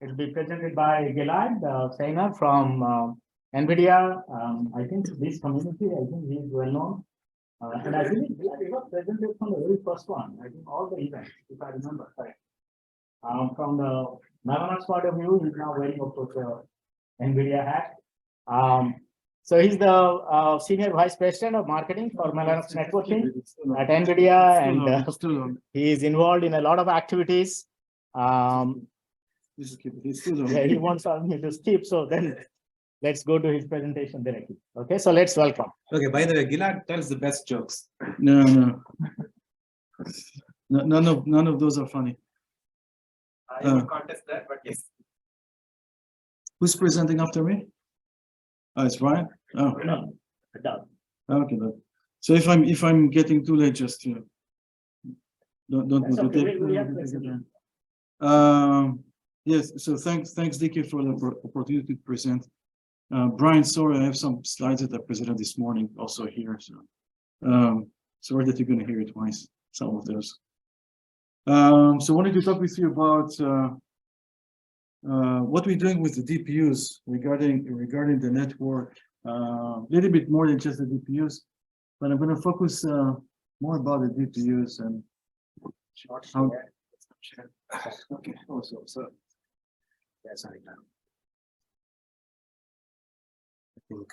It will be presented by Gilad Shainer from NVIDIA. I think this community, I think he is well known. And I believe Gilad was presented from the very first one. I think all the events, if I remember correct. From the Mellanox point of view, he's now wearing, of course, the NVIDIA hat. So he's the Senior Vice President of Marketing for Mellanox Networking at NVIDIA, and he is involved in a lot of activities. Yeah, he wants me to skip, so then let's go to his presentation directly. Okay, so let's welcome. Okay, by the way, Gilad tells the best jokes. No. None of those are funny. I would contest that, but yes. Who's presenting after me? Oh, it's Brian. Oh, No. okay. So if I'm getting too late, just don't That's okay. take. We have presentation. Yes. So thanks, DK, for the opportunity to present. Brian, sorry, I have some slides that I presented this morning also here. So sorry that you're going to hear it twice. Some of those. So I wanted to talk with you about what we're doing with the DPUs regarding the network. A little bit more than just the DPUs, but I'm going to focus more about the DPUs and how. Okay. Also, so Yes, I know. I think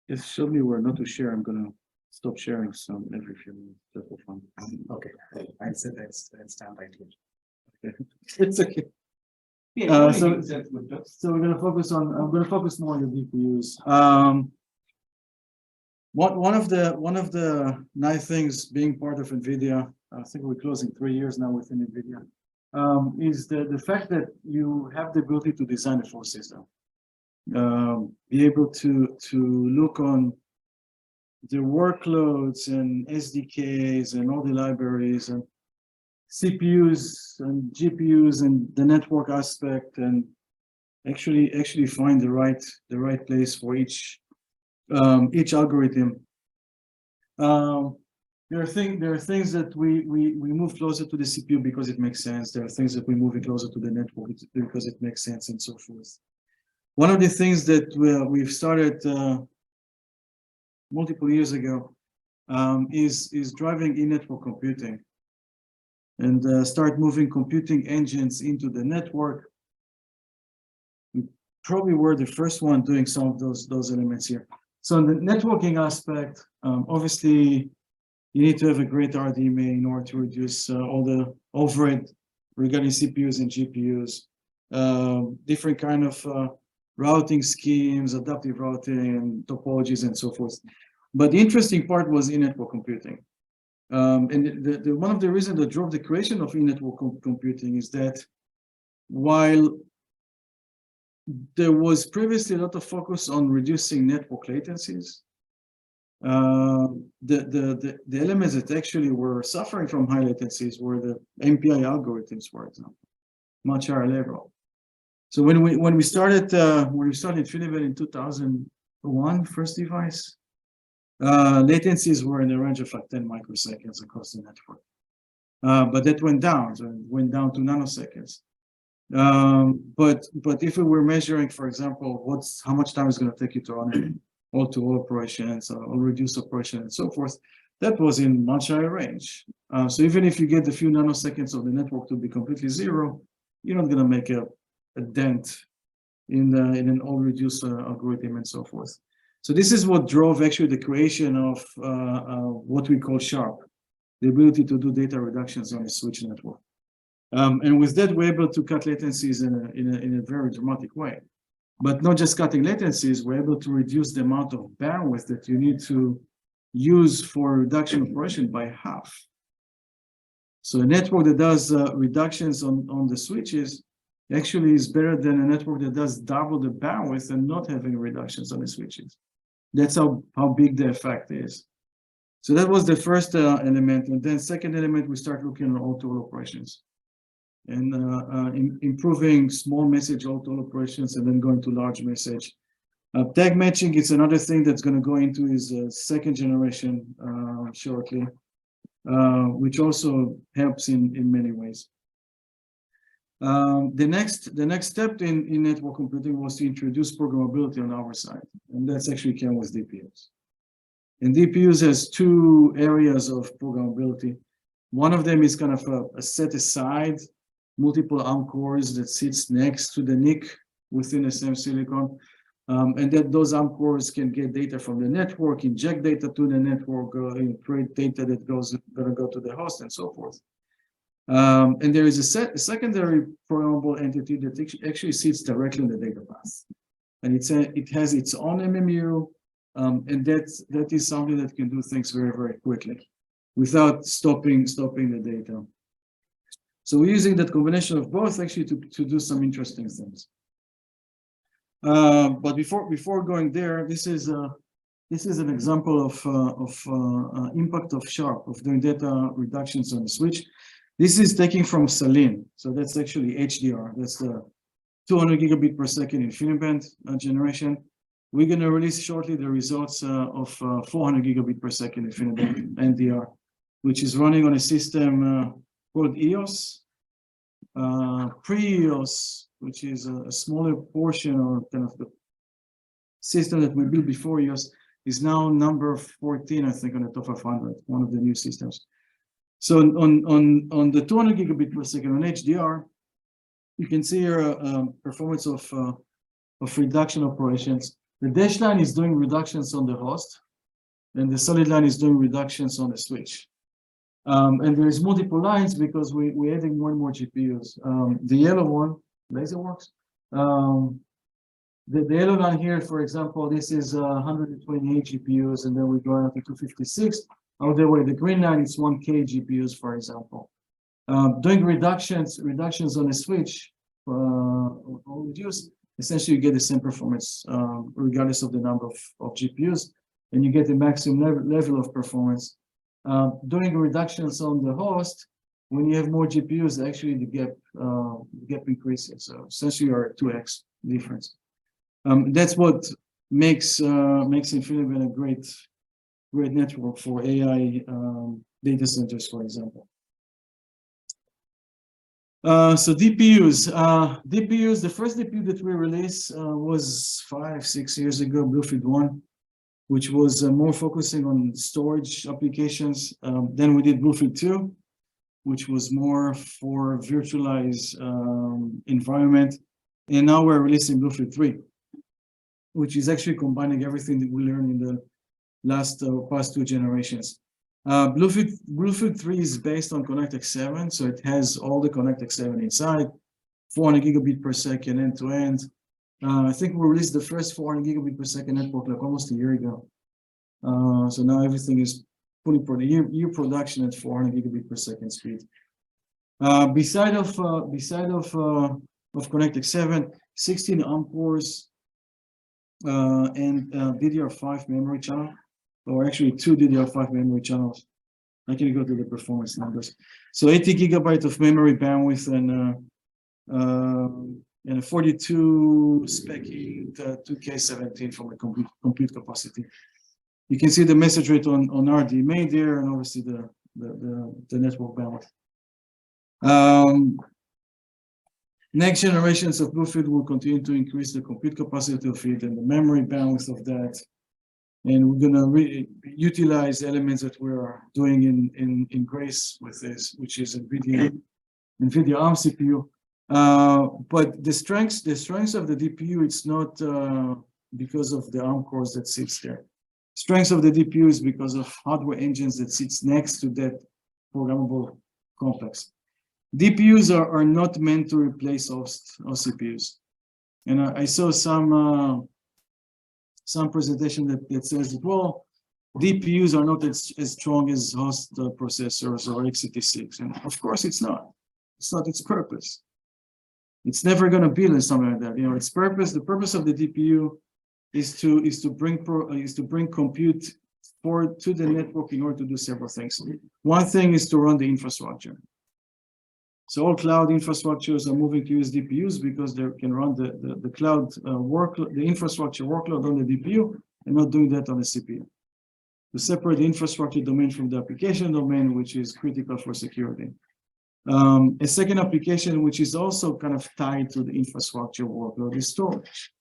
Just show me where not to share. I'm going to stop sharing some every few minutes. That will fun. okay. I said that's stand right here. Okay. It's okay. Yeah, So we're going to focus on. I'm going to focus more on the DPUs. One of the nice things being part of NVIDIA, I think we're closing 3 years now within NVIDIA, is the fact that you have the ability to design a full system. Be able to look on the workloads and SDKs and all the libraries and CPUs and GPUs and the network aspect, and actually find the right place for each algorithm. There are things that we move closer to the CPU because it makes sense. There are things that we move closer to the network because it makes sense, and so forth. One of the things that we've started multiple years ago is driving in-network computing, and start moving computing engines into the network. We probably were the first one doing some of those elements here. So in the networking aspect, obviously, you need to have a great RDMA in order to reduce all the overhead regarding CPUs and GPUs, different kind of routing schemes, adaptive routing, and topologies, and so forth. But the interesting part was in-network computing. And one of the reasons that drove the creation of in-network computing is that while there was previously a lot of focus on reducing network latencies, the elements that actually were suffering from high latencies were the MPI algorithms, for example, much higher level. So when we started InfiniBand in 2001, first device, latencies were in the range of like 10 microseconds across the network. But that went down, so it went down to nanoseconds. But if we were measuring, for example, how much time is going to take you to run all-to-all operations, all reduced operation, and so forth, that was in much higher range. So even if you get a few nanoseconds of the network to be completely zero, you're not going to make a dent in an all-reduced algorithm, and so forth. So this is what drove actually the creation of what we call SHARP, the ability to do data reductions on a switch network. And with that, we're able to cut latencies in a very dramatic way. But not just cutting latencies, we're able to reduce the amount of bandwidth that you need to use for reduction operation by half. So a network that does reductions on the switches actually is better than a network that does double the bandwidth and not having reductions on the switches. That's how big the effect is. So that was the first element. And then second element, we start looking at all-to-all operations and improving small message all-to-all operations, and then going to large message. Tag matching is another thing that's going to go into his second generation shortly. which also helps in many ways. The next step in network computing was to introduce programmability on our side, and that's actually came with DPUs. And DPUs has two areas of programmability. One of them is kind of a set aside multiple ARM cores that sits next to the NIC within the same silicon, and that those ARM cores can get data from the network, inject data to the network, create data that gonna go to the host, and so forth. And there is a secondary programmable entity that actually sits directly in the data path, and it has its own MMU, and that is something that can do things very, very quickly without stopping the data. So we're using that combination of both actually to do some interesting things. But before going there, this is an example of impact of Sharp, of doing data reductions on the switch. This is taking from Selene, so that's actually HDR. That's the 200 gigabit per second InfiniBand generation. We're going to release shortly the results of 400 gigabit per second InfiniBand NDR, which is running on a system called EOS. Pre-EOS, which is a smaller portion or kind of the system that we built before EOS, is now number 14, I think, on the top 500, one of the new systems. So on the 200 gigabit per second on HDR, you can see here performance of reduction operations. The dashed line is doing reductions on the host, and the solid line is doing reductions on the switch. And there is multiple lines because we're adding more and more GPUs. The yellow one, LaserWorks. The yellow line here, for example, this is 128 GPUs, and then we go up to 256. Out the way, the green line is 1K GPUs, for example. Doing reductions on the switch or reduce, essentially you get the same performance regardless of the number of GPUs, and you get the maximum level of performance. Doing reductions on the host, when you have more GPUs, actually the gap increases. So essentially you are 2x difference. That's what makes InfiniBand a great network for AI data centers, for example. So DPUs, the first DPU that we released was 5-6 years ago, BlueFIeld 1, which was more focusing on storage applications. Then we did BlueFIeld 2, which was more for virtualized environment. And now we're releasing BlueFIeld 3, which is actually combining everything that we learned in the past two generations. BlueFIeld 3 is based on ConnectX-7, so it has all the ConnectX-7 inside, 400 gigabit per second end-to-end. I think we released the first 400 gigabit per second network like almost a year ago. So now everything is fully year production at 400 gigabit per second speed. Beside of ConnectX-7, 16 ARM cores and DDR5 memory channel, or actually 2 DDR5 memory channels. I can go to the performance numbers. So 80 gigabyte of memory bandwidth and a 42 spec-ing 2K17 from the compute capacity. You can see the message rate on RDMA there, and obviously the network bandwidth. Next generations of BlueFIeld will continue to increase the compute capacity of it and the memory bandwidth of that. And we're gonna utilize elements that we're doing in Grace with this, which is NVIDIA ARM CPU. But the strengths of the DPU, it's not because of the ARM cores that sits there. Strengths of the DPU is because of hardware engines that sits next to that programmable complex. DPUs are not meant to replace host or CPUs. And I saw some presentation that says that, well, DPUs are not as strong as host processors or x86. And of course it's not. It's not its purpose. It's never going to be something like that. You know, its purpose, the purpose of the DPU is to bring compute to the network in order to do several things. One thing is to run the infrastructure. So all cloud infrastructures are moving to use DPUs because they can run the cloud workload, the infrastructure workload on the DPU, and not doing that on the CPU. to separate the infrastructure domain from the application domain, which is critical for security. A second application, which is also kind of tied to the infrastructure workload, is storage.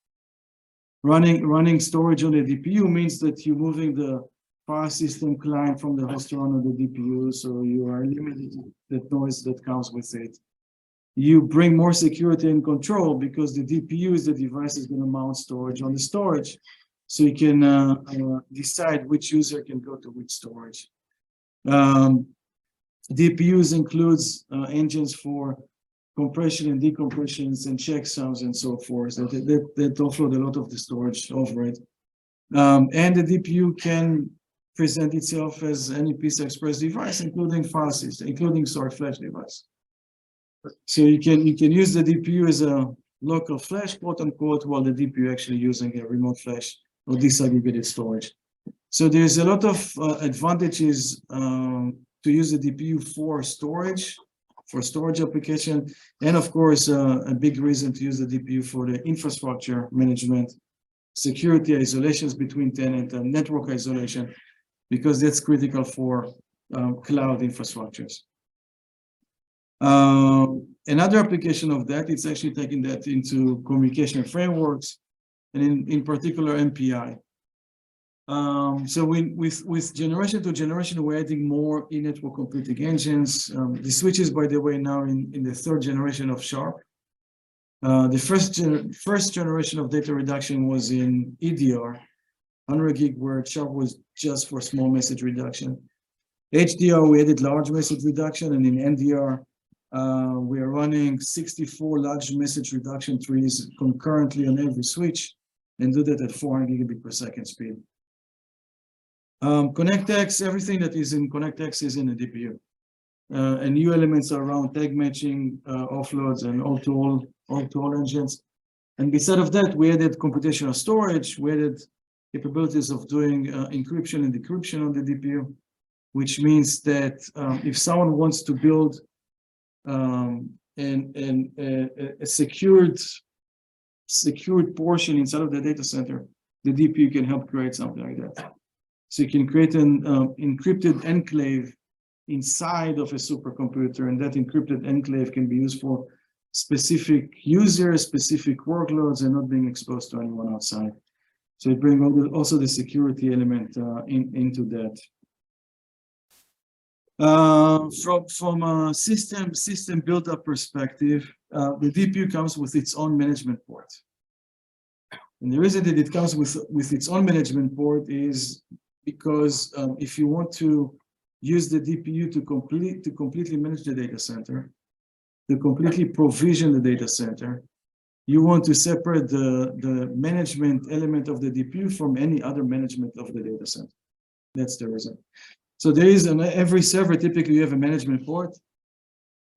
Running storage on the DPU means that you're moving the file system client from the host around on the DPU, so you are limiting the noise that comes with it. You bring more security and control because the DPU is the device is going to mount storage on the storage, so you can decide which user can go to which storage. DPUs includes engines for compression and decompressions and checksums and so forth that offload a lot of the storage over it. And the DPU can present itself as any PCI Express device, including file system, including flash device. So you can use the DPU as a local flash, quote unquote, while the DPU actually using a remote flash or disaggregated storage. So there's a lot of advantages to use the DPU for storage application, and of course a big reason to use the DPU for the infrastructure management, security isolations between tenant and network isolation, because that's critical for cloud infrastructures. Another application of that, it's actually taking that into communication frameworks, and in particular MPI. So with generation to generation, we're adding more in-network computing engines. The switches, by the way, now in the third generation of Sharp. The first generation of data reduction was in EDR, 100 gig, where Sharp was just for small message reduction. HDR, we added large message reduction, and in NDR, we are running 64 large message reduction trees concurrently on every switch, and do that at 400 gigabit per second speed. ConnectX, everything that is in ConnectX is in the DPU. And new elements are around tag matching, offloads, and all-to-all engines. And beside of that, we added computational storage. We added capabilities of doing encryption and decryption on the DPU, which means that if someone wants to build a secured portion inside of the data center, the DPU can help create something like that. So you can create an encrypted enclave inside of a supercomputer, and that encrypted enclave can be used for specific users, specific workloads, and not being exposed to anyone outside. So it brings also the security element into that. From a system build-up perspective, the DPU comes with its own management port. And the reason that it comes with its own management port is because if you want to use the DPU to completely manage the data center, to completely provision the data center, you want to separate the management element of the DPU from any other management of the data center. That's the reason. So there is every server, typically you have a management port,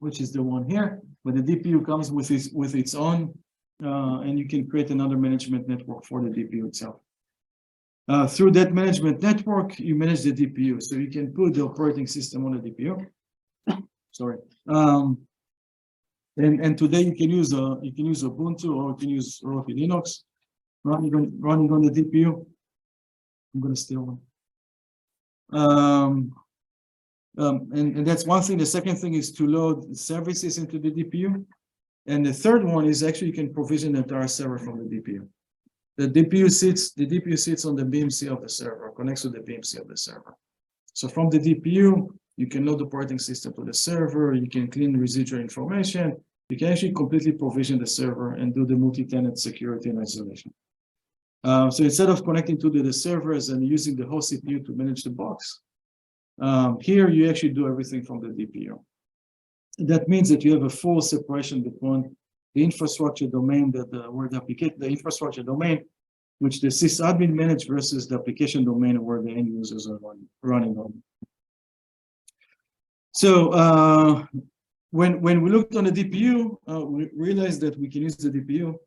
which is the one here, but the DPU comes with its own, and you can create another management network for the DPU itself. Through that management network, you manage the DPU. So you can put the operating system on the DPU. Sorry. And today you can use Ubuntu, or you can use Rocky Linux running on the DPU. I'm going to steal one. And that's one thing. The second thing is to load services into the DPU. And the third one is actually you can provision the entire server from the DPU. The DPU sits on the BMC of the server, connects to the BMC of the server. So from the DPU, you can load the operating system to the server, you can clean residual information, you can actually completely provision the server and do the multi-tenant security and isolation. So instead of connecting to the servers and using the host CPU to manage the box, here you actually do everything from the DPU. That means that you have a full separation between the infrastructure domain the infrastructure domain, which the sysadmin manage, versus the application domain where the end users are running on. So when we looked on the DPU, we realized that we can use the DPU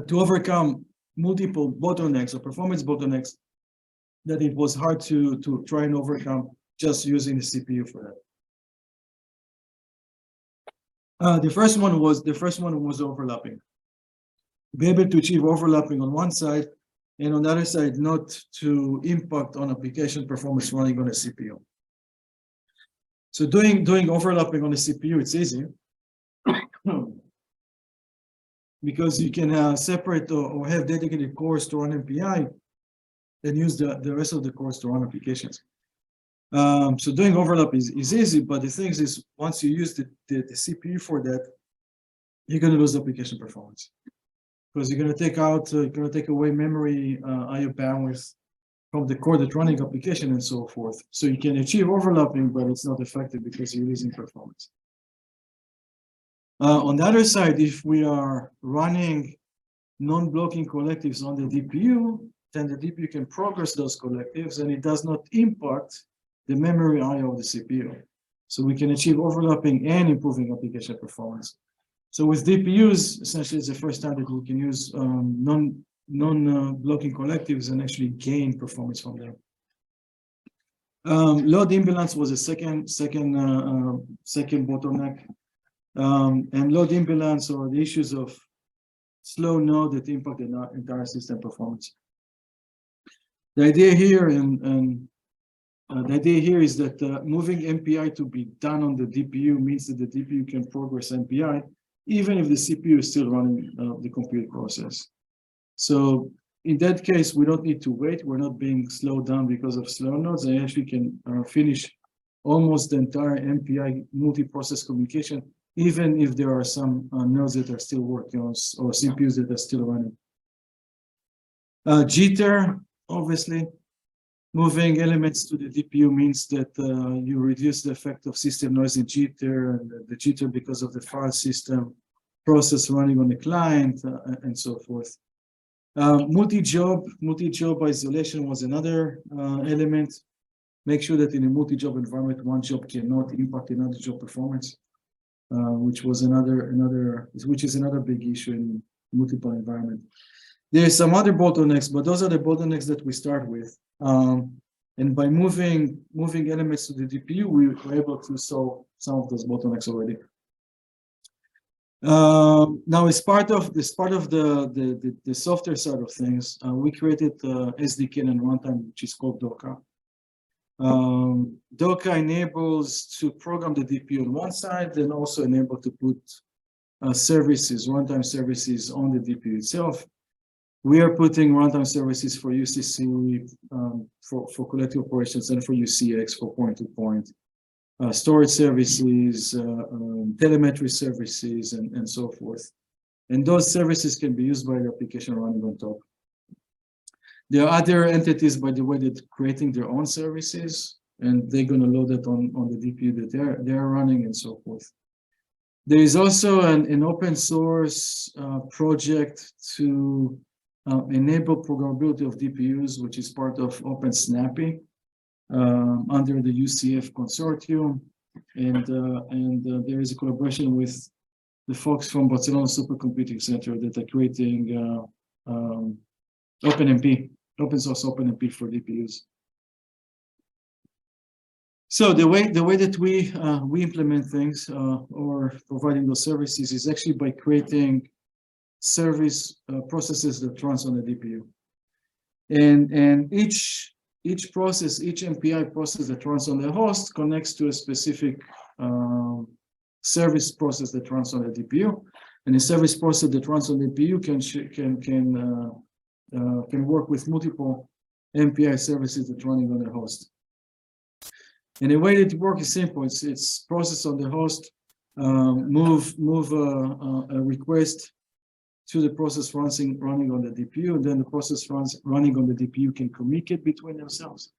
to overcome multiple bottlenecks or performance bottlenecks that it was hard to try and overcome just using the CPU for that. The first one was overlapping. Be able to achieve overlapping on one side and on the other side, not to impact on application performance running on a CPU. So doing overlapping on a CPU, it's easy. Because you can separate or have dedicated cores to run MPI and use the rest of the cores to run applications. So doing overlap is easy, but the thing is once you use the CPU for that, you're going to lose application performance. Because you're going to take away memory IO bandwidth from the core that's running application and so forth. So you can achieve overlapping, but it's not effective because you're losing performance. On the other side, if we are running non-blocking collectives on the DPU, then the DPU can progress those collectives and it does not impact the memory IO of the CPU. So we can achieve overlapping and improving application performance. So with DPUs, essentially it's the first time that we can use non-blocking collectives and actually gain performance from them. Load imbalance was a second bottleneck. And load imbalance or the issues of slow node that impact the entire system performance. The idea here is that moving MPI to be done on the DPU means that the DPU can progress MPI even if the CPU is still running the compute process. So in that case, we don't need to wait. We're not being slowed down because of slow nodes. I actually can finish almost the entire MPI multi-process communication, even if there are some nodes that are still working on or CPUs that are still running. Jitter, obviously, moving elements to the DPU means that you reduce the effect of system noise and jitter, and the jitter because of the file system process running on the client, and so forth. Multi-job isolation was another element. Make sure that in a multi-job environment, one job cannot impact another job performance, which is another big issue in multiple environment. There's some other bottlenecks, but those are the bottlenecks that we start with. And by moving elements to the DPU, we were able to solve some of those bottlenecks already. Now, as part of the software side of things, we created SDK and runtime, which is called DOCA. DOCA enables to program the DPU on one side, and also enable to put services, runtime services on the DPU itself. We are putting runtime services for UCC, for collective operations, and for UCX for point-to-point, storage services, telemetry services, and so forth. And those services can be used by the application running on top. There are other entities, by the way, that are creating their own services, and they're going to load it on the DPU that they're running, and so forth. There is also an open source project to enable programmability of DPUs, which is part of OpenSnappy under the UCF consortium, and there is a collaboration with the folks from Barcelona Supercomputing Center that are creating OpenMP, open source OpenMP for DPUs. So the way that we implement things or providing those services is actually by creating service processes that runs on the DPU, and each process, each MPI process that runs on the host connects to a specific service process that runs on the DPU, and a service process that runs on the DPU can work with multiple MPI services that are running on the host. And the way that it works is simple. It's process on the host, move a request to the process running on the DPU, and then the process running on the DPU can communicate between themselves,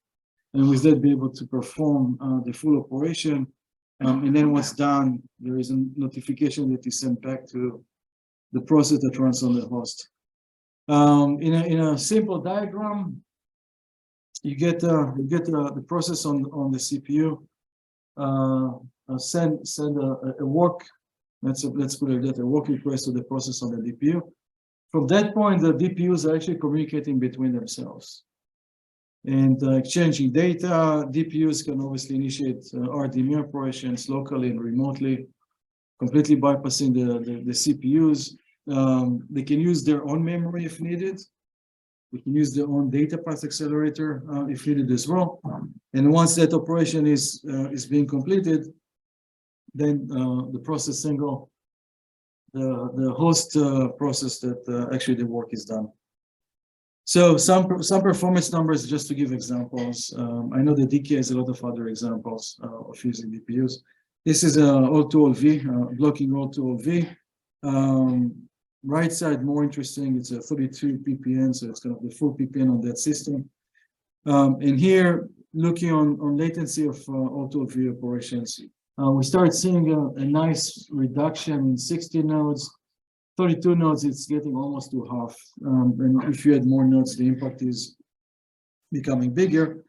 and with that be able to perform the full operation. And then once done, there is a notification that is sent back to the process that runs on the host. In a simple diagram, you get the process on the CPU, send a work. Let's put it that a work request to the process on the DPU. From that point, the DPUs are actually communicating between themselves and exchanging data. DPUs can obviously initiate RDMA operations locally and remotely, completely bypassing the CPUs. They can use their own memory if needed, We can use their own data path accelerator if needed as well. And once that operation is being completed, then the process single, the host process that actually the work is done. So some performance numbers just to give examples. I know that DK has a lot of other examples of using DPUs. This is a all-to-all V, blocking all-to-all V. Right side more interesting. It's a 32 ppn, so it's kind of the full ppn on that system. And here, looking on latency of all-to-all V operations, we start seeing a nice reduction in 60 nodes. 32 nodes, it's getting almost to half. And if you add more nodes, the impact is becoming bigger.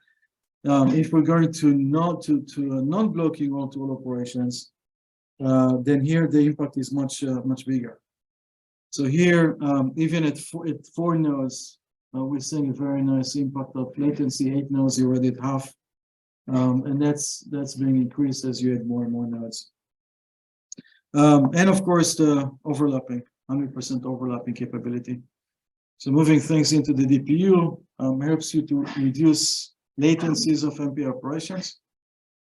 If we're going to non-blocking all-to-all operations, then here the impact is much bigger. So here, even at four nodes, we're seeing a very nice impact of latency. 8 nodes, you're already at half, and that's being increased as you add more and more nodes. And of course, the overlapping. 100% overlapping capability. So moving things into the DPU helps you to reduce latencies of MP operations.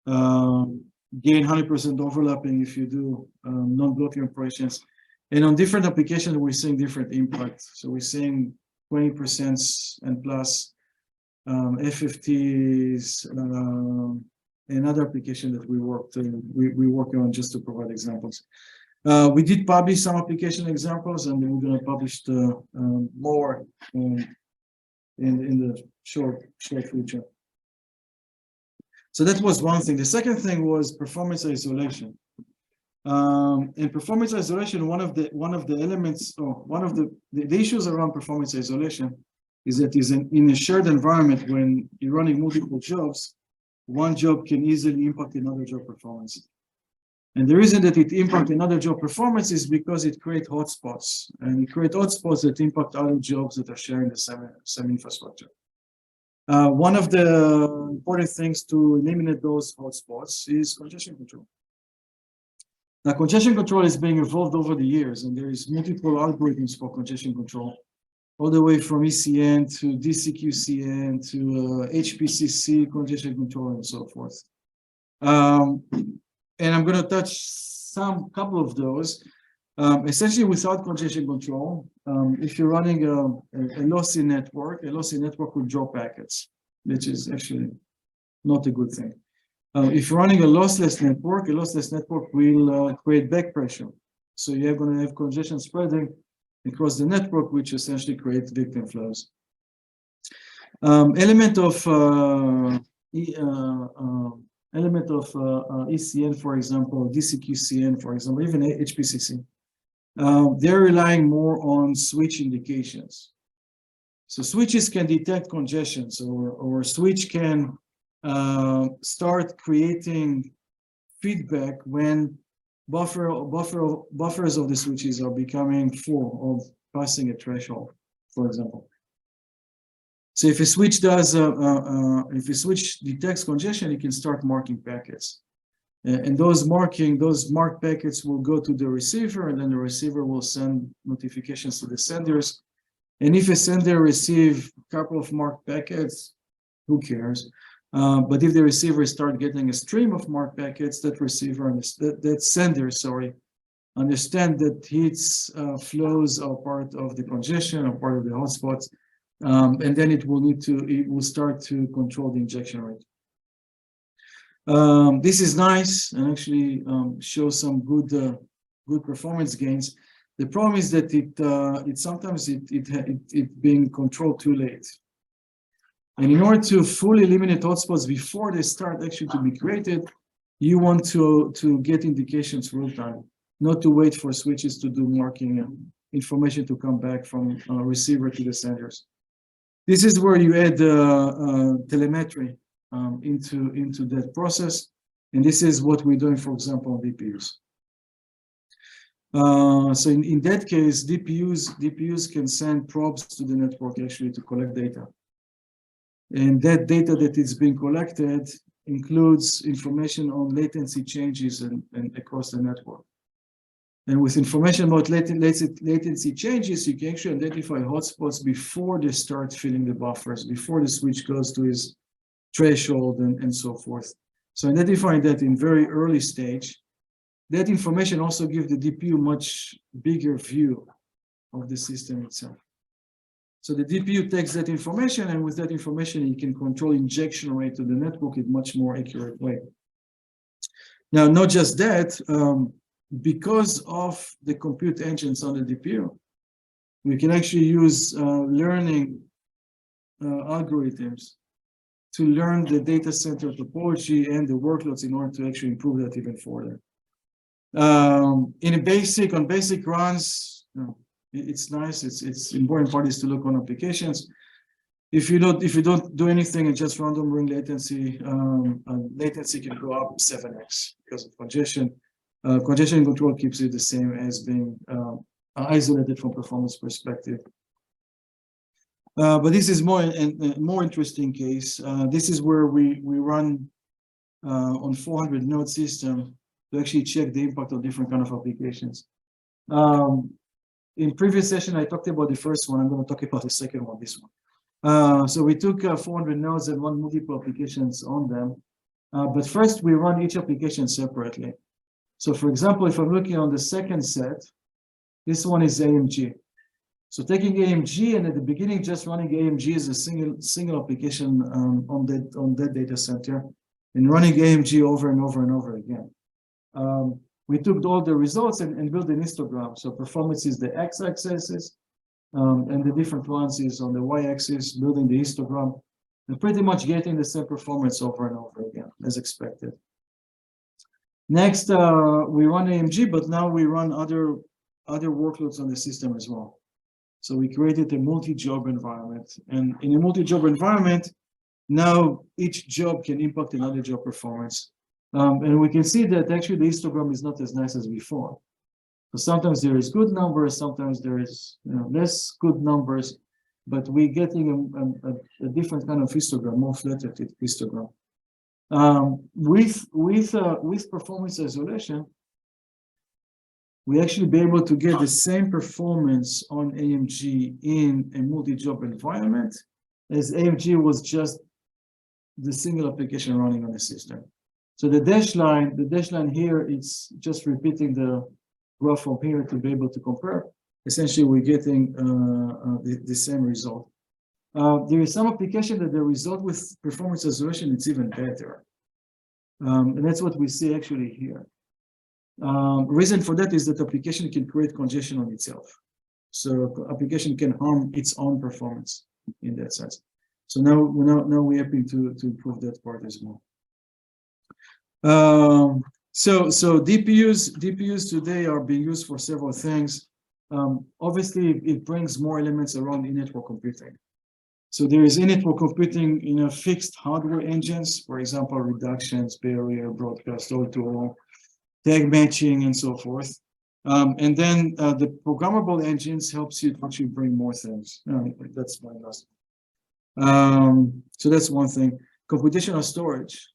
Gain 100% overlapping if you do non-blocking operations. And on different applications, we're seeing different impacts. So we're seeing 20% and plus FFTs, another application that we're working on just to provide examples. We did publish some application examples, and we're going to publish more in the short future. So that was one thing. The second thing was performance isolation. In performance isolation, one of the elements, or one of the issues around performance isolation is that in a shared environment, when you're running multiple jobs, one job can easily impact another job performance. And the reason that it impacts another job performance is because it creates hotspots, and it creates hotspots that impact other jobs that are sharing the same infrastructure. One of the important things to eliminate those hotspots is congestion control. Now, congestion control is being evolved over the years, and there is multiple algorithms for congestion control, all the way from ECN to DCQCN to HPCC congestion control and so forth. And I'm going to touch couple of those. Essentially, without congestion control, if you're running a lossy network will drop packets, which is actually not a good thing. If you're running a lossless network will create back pressure. So you're going to have congestion spreading across the network, which essentially creates victim flows. Element of ECN, for example, DCQCN, for example, even HPCC, they're relying more on switch indications. So switches can detect congestions, or switch can start creating feedback when buffers of the switches are becoming full or passing a threshold, for example. So if a switch detects congestion, it can start marking packets. And those marked packets will go to the receiver, and then the receiver will send notifications to the senders. And if a sender receives a couple of marked packets, who cares? But if the receiver start getting a stream of marked packets, that sender, understand that its flows are part of the congestion or part of the hotspots. And then it will start to control the injection rate. This is nice and actually shows some good performance gains. The problem is that sometimes being controlled too late. And in order to fully eliminate hotspots before they start actually to be created, you want to get indications real time, not to wait for switches to do marking and information to come back from receiver to the senders. This is where you add telemetry into that process, and this is what we're doing, for example, on DPUs. So in that case, DPUs can send probes to the network actually to collect data, and that data that is being collected includes information on latency changes and across the network. And with information about latency changes, you can actually identify hotspots before they start filling the buffers, before the switch goes to its threshold and so forth. So identifying that in very early stage, that information also gives the DPU much bigger view of the system itself. So the DPU takes that information, and with that information, you can control injection rate to the network in much more accurate way. Now, not just that, because of the compute engines on the DPU, we can actually use learning algorithms to learn the data center topology and the workloads in order to actually improve that even further. On basic runs, it's nice. It's important part is to look on applications. If you don't do anything and just random ring latency, latency can go up 7x because of congestion. Congestion control keeps it the same as being isolated from performance perspective. But this is more interesting case. This is where we run on 400 node system to actually check the impact of different kind of applications. In previous session, I talked about the first one. I'm going to talk about the second one, this one. So we took 400 nodes and run multiple applications on them. But first, we run each application separately. So for example, if I'm looking on the second set, this one is AMG. So taking AMG and at the beginning, just running AMG as a single application on that data center and running AMG over and over and over again. We took all the results and built an histogram. So performance is the x-axis and the different ones is on the y-axis, building the histogram and pretty much getting the same performance over and over again as expected. Next, we run AMG, but now we run other workloads on the system as well. So we created a multi-job environment. And in a multi-job environment, now each job can impact another job performance. And we can see that actually the histogram is not as nice as before. So sometimes there is good numbers, sometimes there is less good numbers, but we're getting a different kind of histogram, more flattered histogram. With performance isolation, we actually be able to get the same performance on AMG in a multi-job environment as AMG was just the single application running on the system. So the dash line here, it's just repeating the graph from here to be able to compare. Essentially, we're getting the same result. There is some application that the result with performance isolation, it's even better. And that's what we see actually here. Reason for that is that application can create congestion on itself. So application can harm its own performance in that sense. So now we're happy to improve that part as well. So DPUs today are being used for several things. Obviously, it brings more elements around in-network computing. So there is in-network computing in a fixed hardware engines, for example, reductions, barrier, broadcast, all-to-all, tag matching, and so forth. And then the programmable engines helps you to actually bring more things. That's my last. So that's one thing. Computational storage,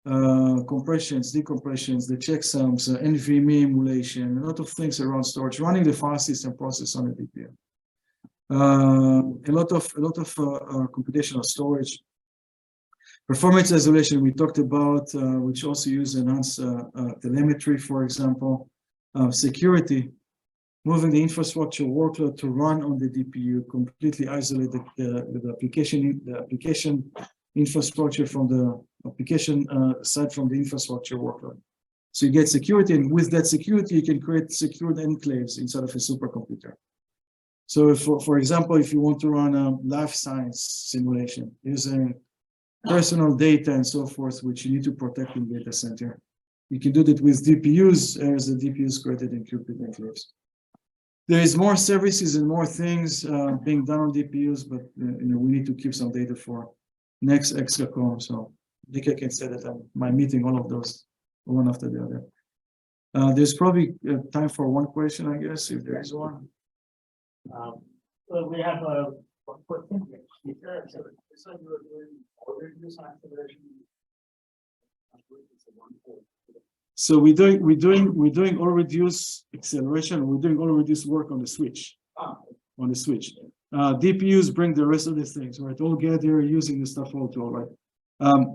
compressions, decompressions, the checksums, NVMe emulation, a lot of things around storage, running the file system process on the DPU. A lot of computational storage. Performance isolation we talked about, which also use enhanced telemetry, for example. Security, moving the infrastructure workload to run on the DPU, completely isolate the application infrastructure from the application side from the infrastructure workload. So you get security, and with that security, you can create secured enclaves inside of a supercomputer. So for example, if you want to run a life science simulation using personal data and so forth, which you need to protect in data center, you can do that with DPUs as the DPUs created encrypted enclaves. There is more services and more things being done on DPUs, but we need to keep some data for next ExaComm. So I think I can say that I'm meeting all of those one after the other. There's probably time for one question, I guess, if there is one. So we have one question. This one you are doing order use acceleration. So we're doing all reduce acceleration. We're doing all reduce work on the switch. On the switch. DPUs bring the rest of the things, right? All get here using the stuff all to all, right?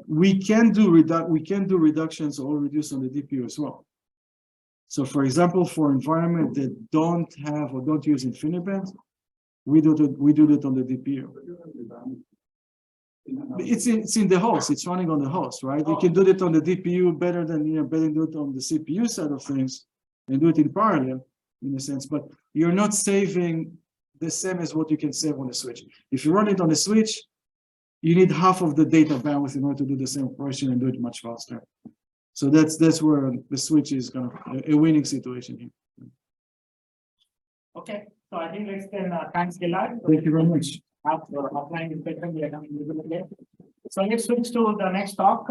We can do reductions or reduce on the DPU as well. So for example, for environment that don't have or don't use InfiniBand, we do that on the DPU. It's in the host, it's running on the host, right? You can do it on the DPU better than better do it on the CPU side of things and do it in parallel in a sense, but you're not saving the same as what you can save on the switch. If you run it on the switch, you need half of the data bandwidth in order to do the same operation and do it much faster. So that's where the switch is kind of a winning situation here. Okay, so I think let's then thanks Gilad. Thank you very much. Offline discussion we are coming to. So let's switch to the next talk.